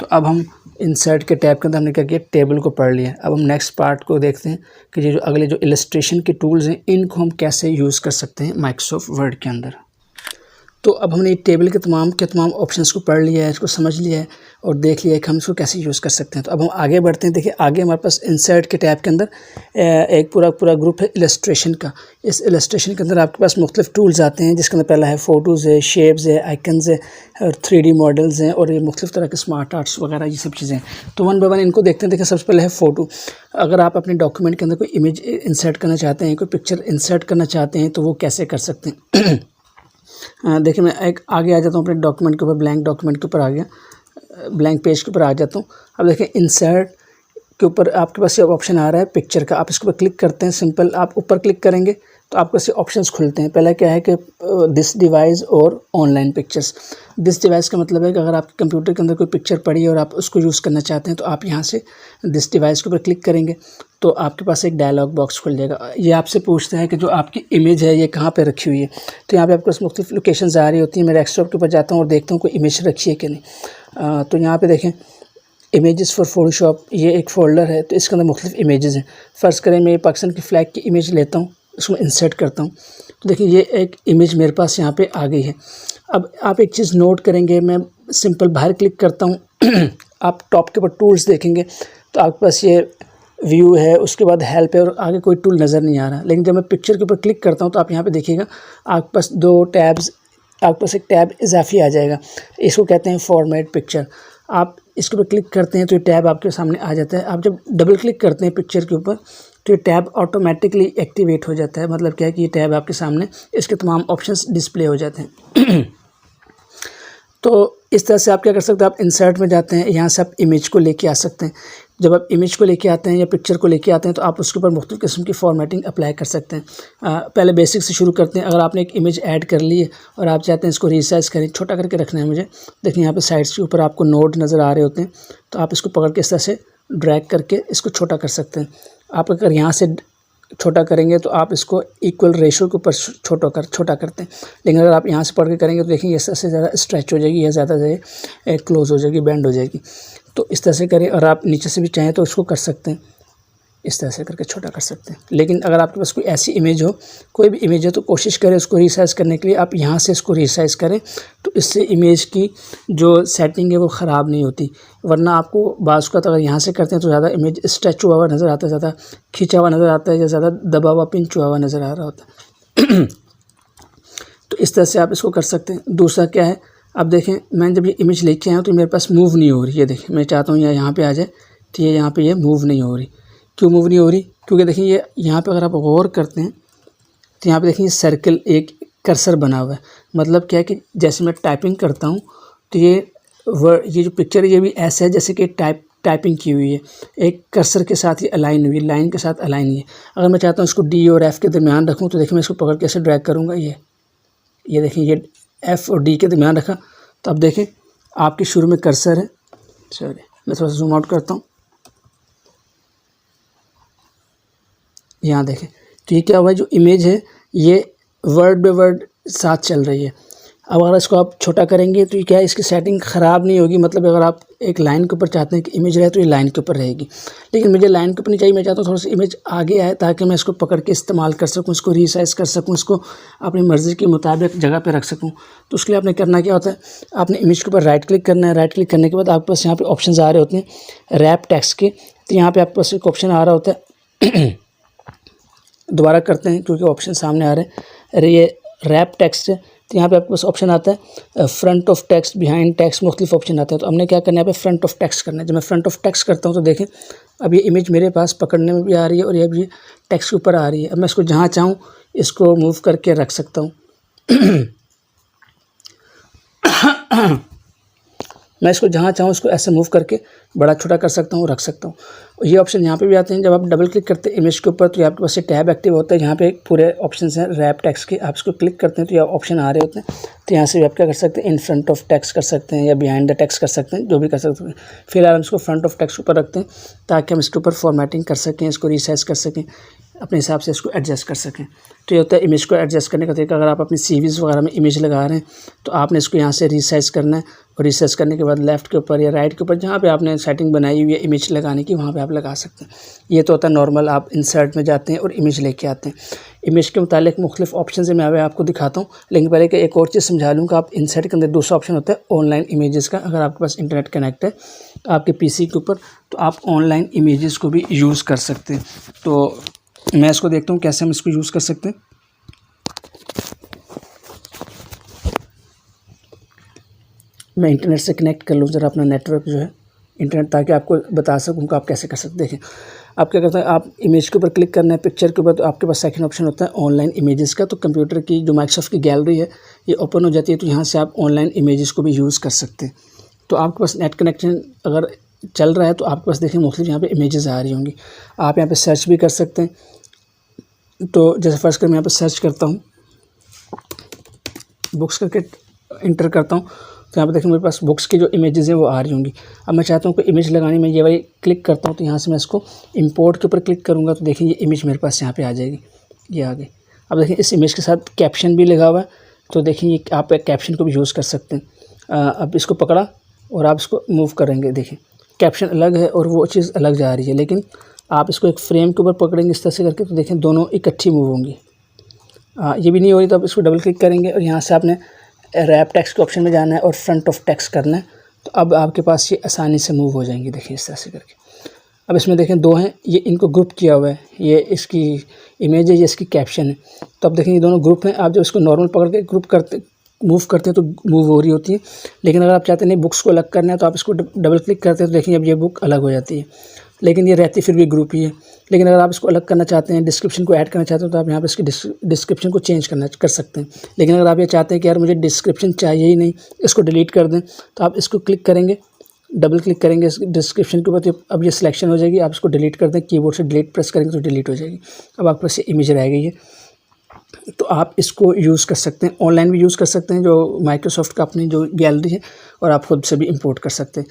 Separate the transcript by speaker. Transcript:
Speaker 1: तो अब हम इंसर्ट के टैब के अंदर हमने क्या किया, टेबल को पढ़ लिया। अब हम नेक्स्ट पार्ट को देखते हैं कि ये जो अगले जो इलस्ट्रेशन के टूल्स हैं इनको हम कैसे यूज़ कर सकते हैं माइक्रोसॉफ्ट वर्ड के अंदर। तो अब हमने टेबल के तमाम ऑप्शंस को पढ़ लिया है, इसको समझ लिया है और देख लिया है कि हम इसको कैसे यूज़ कर सकते हैं। तो अब हम आगे बढ़ते हैं। देखिए आगे हमारे पास इंसर्ट के टैब के अंदर एक पूरा ग्रुप है इलस्ट्रेशन का। इस इलस्ट्रेशन के अंदर आपके पास मुख्तलिफ टूल्स आते हैं, जिसके अंदर पहला है फ़ोटोज़ है, शेप्स है, आइकन्स है और 3D मॉडल्स हैं और ये मुख्तलिफ तरह के स्मार्ट आर्ट्स वगैरह ये सब चीज़ें। तो वन बाय वन इनको देखते हैं। देखिए सबसे पहले है फ़ोटो। अगर आप अपने डॉक्यूमेंट के अंदर कोई इमेज इंसर्ट करना चाहते हैं, कोई पिक्चर इंसर्ट करना चाहते हैं, तो वो कैसे कर सकते हैं। देखिए मैं एक आगे आ जाता हूँ अपने डॉक्यूमेंट के ऊपर, ब्लैंक डॉक्यूमेंट के ऊपर आ गया, ब्लैंक पेज के ऊपर आ जाता हूँ। अब देखिए इंसर्ट के ऊपर आपके पास ये ऑप्शन आ रहा है पिक्चर का। आप इसके ऊपर क्लिक करते हैं, सिंपल आप ऊपर क्लिक करेंगे तो आपको ऐसे ऑप्शंस खुलते हैं। पहला क्या है कि दिस डिवाइस और ऑनलाइन पिक्चर्स। दिस डिवाइस का मतलब है कि अगर आपके कंप्यूटर के अंदर कोई पिक्चर पड़ी है और आप उसको यूज़ करना चाहते हैं तो आप यहाँ से दिस डिवाइस के ऊपर क्लिक करेंगे तो आपके पास एक डायलॉग बॉक्स खुल जाएगा। ये आपसे पूछता है कि जो आपकी इमेज है ये कहाँ पे रखी हुई है। तो यहाँ पे आपके पास मुख्तलिफ लोकेशंस आ रही होती हैं। मैं डेस्कटॉप के ऊपर जाता हूँ और देखता हूँ कोई इमेज रखी है कि नहीं। तो यहाँ पे देखें इमेजेस फॉर फोटोशॉप, ये एक फ़ोल्डर है तो इसके अंदर मुख्तलिफ इमेजेस हैं। फ़र्ज़ करें मैं पाकिस्तान की फ़्लैग की इमेज लेता हूँ, इसको इंसर्ट करता हूँ तो देखिए ये एक इमेज मेरे पास यहाँ पे आ गई है। अब आप एक चीज़ नोट करेंगे, मैं सिंपल बाहर क्लिक करता हूँ आप टॉप के ऊपर टूल्स देखेंगे तो आपके पास ये व्यू है, उसके बाद हेल्प है और आगे कोई टूल नज़र नहीं आ रहा। लेकिन जब मैं पिक्चर के ऊपर क्लिक करता हूँ तो आप यहाँ पे देखिएगा आपके पास दो टैब्स, आपके पास एक टैब इजाफी आ जाएगा, इसको कहते हैं फॉर्मेट पिक्चर। आप इसके ऊपर क्लिक करते हैं तो ये टैब आपके सामने आ जाता है। आप जब डबल क्लिक करते हैं पिक्चर के ऊपर तो ये टैब ऑटोमेटिकली एक्टिवेट हो जाता है। मतलब क्या है कि ये टैब आपके सामने इसके तमाम ऑप्शंस डिस्प्ले हो जाते हैं। तो इस तरह से आप क्या कर सकते हैं, आप इंसर्ट में जाते हैं, यहाँ से आप इमेज को लेके आ सकते हैं। जब आप इमेज को लेके आते हैं या पिक्चर को लेके आते हैं तो आप उसके ऊपर मुख्तलिफ किस्म की फॉर्मेटिंग अप्लाई कर सकते हैं। पहले बेसिक से शुरू करते हैं। अगर आपने एक इमेज ऐड कर ली है और आप चाहते हैं इसको रीसाइज़ करें, छोटा करके रखना है मुझे, देखिए यहाँ पे साइड्स के ऊपर आपको नोड नज़र आ रहे होते हैं तो आप इसको पकड़ के इस तरह से ड्रैग करके इसको छोटा कर सकते हैं। आप अगर यहाँ से छोटा करेंगे तो आप इसको इक्वल रेशो के ऊपर छोटा करते हैं। लेकिन अगर आप यहाँ से पढ़ के करेंगे तो देखिए इस तरह से ज़्यादा स्ट्रेच हो जाएगी या ज़्यादा से क्लोज हो जाएगी, बेंड हो जाएगी। तो इस तरह से करें और आप नीचे से भी चाहें तो इसको कर सकते हैं, इस तरह से करके छोटा कर सकते हैं। लेकिन अगर आपके पास कोई ऐसी इमेज हो, कोई भी इमेज हो, तो कोशिश करें उसको रीसाइज़ करने के लिए आप यहाँ से इसको रीसाइज़ करें तो इससे इमेज की जो सेटिंग है वो ख़राब नहीं होती। वरना आपको बाज़ का अगर यहाँ से करते हैं तो ज़्यादा इमेज स्ट्रेच हुआ हुआ नज़र आता है, ज़्यादा खींचा हुआ नज़र आता है या ज़्यादा दबा हुआ पिंच हुआ नज़र आ रहा होता है। तो इस तरह से आप इसको कर सकते हैं। दूसरा क्या है, अब देखें मैं जब ये इमेज लेके आया तो मेरे पास मूव नहीं हो रही है। देखें मैं चाहता हूँ यहाँ पे आ जाए तो ये यहाँ पे ये मूव नहीं हो रही। क्यों मूव नहीं हो रही? क्योंकि देखिए ये यहाँ पे अगर आप गौर करते हैं तो यहाँ पे देखिए सर्कल एक कर्सर बना हुआ है। मतलब क्या है कि जैसे मैं टाइपिंग करता हूँ तो ये जो पिक्चर है ये भी ऐसा है जैसे कि टाइपिंग की हुई है, एक कर्सर के साथ ही अलाइन हुई है, लाइन के साथ अलाइन हुई है। अगर मैं चाहता हूँ इसको डी और एफ़ के दरमियान रखूँ तो देखिए मैं इसको पकड़ के ऐसे ड्रैग करूँगा, ये देखिए ये एफ़ और डी के दरमियान रखा तो अब देखें आपके शुरू में कर्सर है। सॉरी मैं थोड़ा सा जूम आउट करता हूँ, यहाँ देखें तो ये क्या हुआ है, जो इमेज है ये वर्ड बाय वर्ड साथ चल रही है। अब अगर इसको आप छोटा करेंगे तो ये क्या है, इसकी सेटिंग ख़राब नहीं होगी। मतलब अगर आप एक लाइन के ऊपर चाहते हैं कि इमेज रहे तो ये लाइन के ऊपर रहेगी, लेकिन मुझे लाइन के ऊपर नहीं चाहिए। मैं चाहता हूँ थोड़ा सा इमेज आगे आए ताकि मैं इसको पकड़ के इस्तेमाल कर सकूँ, इसको रीसाइज़ कर सकूँ, इसको अपनी मर्ज़ी के मुताबिक जगह पे रख सकूँ। तो उसके लिए आपने करना क्या होता है, आपने इमेज के ऊपर राइट क्लिक करना है। राइट क्लिक करने के बाद आपके पास यहाँ पे ऑप्शंस आ रहे होते हैं रैप टेक्स्ट के। तो यहाँ पे आपके पास एक ऑप्शन आ रहा होता है, दोबारा करते हैं क्योंकि ऑप्शन सामने आ रहे हैं। अरे ये रैप टेक्स्ट है तो यहाँ पे आपके पास ऑप्शन आता है front of text, behind text, मुख्तलिफ ऑप्शन आते हैं। तो हमने क्या करना है, यहाँ पे फ्रंट ऑफ टेक्स्ट करना है। जब मैं फ्रंट ऑफ टेक्स्ट करता हूँ तो देखें अब ये इमेज मेरे पास पकड़ने में भी आ रही है और ये भी टेक्स्ट के ऊपर आ रही है। अब मैं इसको जहाँ चाहूँ इसको मूव करके रख सकता हूँ। मैं इसको जहाँ चाहूँ इसको ऐसे मूव करके बड़ा छोटा कर सकता हूँ, रख सकता हूँ। ये ऑप्शन यहाँ पे भी आते हैं। जब आप डबल क्लिक करते हैं इमेज के ऊपर तो आपके पास ये टैब एक्टिव होता है। यहाँ पे पूरे ऑप्शंस हैं रैप टेक्स्ट के, आप इसको क्लिक करते हैं तो ये ऑप्शन आ रहे होते हैं। तो यहाँ से भी आप क्या कर सकते हैं, इन फ्रंट ऑफ टेक्स्ट कर सकते हैं या बिहाइंड द टेक्स्ट कर सकते हैं, जो भी कर सकते हैं। फिलहाल हम इसको फ्रंट ऑफ टेक्स्ट ऊपर रखते हैं ताकि हम इसके ऊपर फॉर्मेटिंग कर सकें, इसको रीसाइज़ कर सकें। अपने हिसाब से इसको एडजस्ट कर सकें। तो ये होता है इमेज को एडजस्ट करने का तरीका। अगर आप अपनी सीवीज़ वगैरह में इमेज लगा रहे हैं तो आपने इसको यहाँ से रीसाइज़ करना है, और रीसाइज़ करने के बाद लेफ़्ट के ऊपर या राइट के ऊपर जहाँ पे आपने सेटिंग बनाई हुई है इमेज लगाने की, वहाँ पे आप लगा सकते हैं। ये तो होता है नॉर्मल, आप इंसर्ट में जाते हैं और इमेज लेके आते हैं। इमेज के मुतालिक मुख्तलिफ ऑप्शन है, मैं अभी आपको दिखाता हूँ। लेकिन पहले कि एक और चीज़ समझा लूँ कि आप इंसर्ट के अंदर दूसरा ऑप्शन होता है ऑनलाइन इमेजेस का। अगर आपके पास इंटरनेट कनेक्ट है आपके पीसी के ऊपर, तो आप ऑनलाइन इमेजेस को भी यूज़ कर सकते हैं। तो मैं इसको देखता हूँ कैसे हम इसको यूज़ कर सकते हैं। मैं इंटरनेट से कनेक्ट कर लूँ ज़रा अपना नेटवर्क जो है इंटरनेट, ताकि आपको बता सकूँ कि आप कैसे कर सकते हैं। देखें आप क्या करते हैं, आप इमेज के ऊपर क्लिक करना है, पिक्चर के ऊपर, तो आपके पास सेकंड ऑप्शन होता है ऑनलाइन इमेजेस का। तो कंप्यूटर की जो माइक्रोसॉफ्ट की गैलरी है ये ओपन हो जाती है, तो यहाँ से आप ऑनलाइन इमेजेस को भी यूज़ कर सकते हैं। तो आपके पास नेट कनेक्शन अगर चल रहा है तो आपके पास देखिए मुख्तलिफ यहाँ पे इमेजेस आ रही होंगी। आप यहाँ पे सर्च भी कर सकते हैं। तो जैसे फर्स्ट कर मैं यहाँ पे सर्च करता हूँ, बुक्स करके इंटर करता हूँ, तो यहाँ पे देखिए मेरे पास बुक्स की जो इमेजेस हैं वो आ रही होंगी। अब मैं चाहता हूँ कि इमेज लगानी, मैं ये वाली क्लिक करता हूँ, तो यहाँ से मैं इसको इंपोर्ट के ऊपर क्लिक करूँगा, तो देखिए ये इमेज मेरे पास यहाँ पे आ जाएगी, ये आ गई। अब देखिए इस इमेज के साथ कैप्शन भी लगा हुआ है, तो देखिए ये आप कैप्शन को भी यूज़ कर सकते हैं। अब इसको पकड़ा और आप इसको मूव करेंगे, देखिए कैप्शन अलग है और वो चीज़ अलग जा रही है, लेकिन आप इसको एक फ्रेम के ऊपर पकड़ेंगे इस तरह से करके, तो देखें दोनों इकट्ठी मूव होंगी। ये भी नहीं हो रही तो आप इसको डबल क्लिक करेंगे और यहाँ से आपने रैप टेक्स्ट के ऑप्शन में जाना है और फ्रंट ऑफ टेक्स्ट करना है, तो अब आपके पास ये आसानी से मूव हो जाएंगी। देखिए इस तरह से करके। अब इसमें देखें दो हैं, ये इनको ग्रुप किया हुआ है, ये इसकी इमेज है, ये इसकी कैप्शन है। तो अब देखें ये दोनों ग्रुप हैं। आप जब इसको नॉर्मल पकड़ के ग्रुप करते मूव करते हैं तो मूव हो रही होती है, लेकिन अगर आप चाहते हैं नहीं बुक्स को अलग करना है तो आप इसको डबल क्लिक करते हैं, तो देखिए अब ये बुक अलग हो जाती है, लेकिन ये रहती फिर भी ग्रुप ही है। लेकिन अगर आप इसको अलग करना चाहते हैं, डिस्क्रिप्शन को ऐड करना चाहते हैं, तो आप यहाँ पे इसकी डिस्क्रिप्शन को चेंज कर सकते हैं। लेकिन अगर आप ये चाहते हैं कि यार मुझे डिस्क्रिप्शन चाहिए ही नहीं, इसको डिलीट कर दें, तो आप इसको क्लिक करेंगे, डबल क्लिक करेंगे इस डिस्क्रिप्शन के ऊपर, तो अब ये सिलेक्शन हो जाएगी। आप इसको डिलीट कर दें, कीबोर्ड से डिलीट प्रेस करेंगे तो डिलीट हो जाएगी। अब आपके पास ये इमेज रह गई है, तो आप इसको यूज़ कर सकते हैं। ऑनलाइन भी यूज़ कर सकते हैं, जो माइक्रोसॉफ्ट का अपनी जो गैलरी है, और आप खुद से भी इंपोर्ट कर सकते हैं।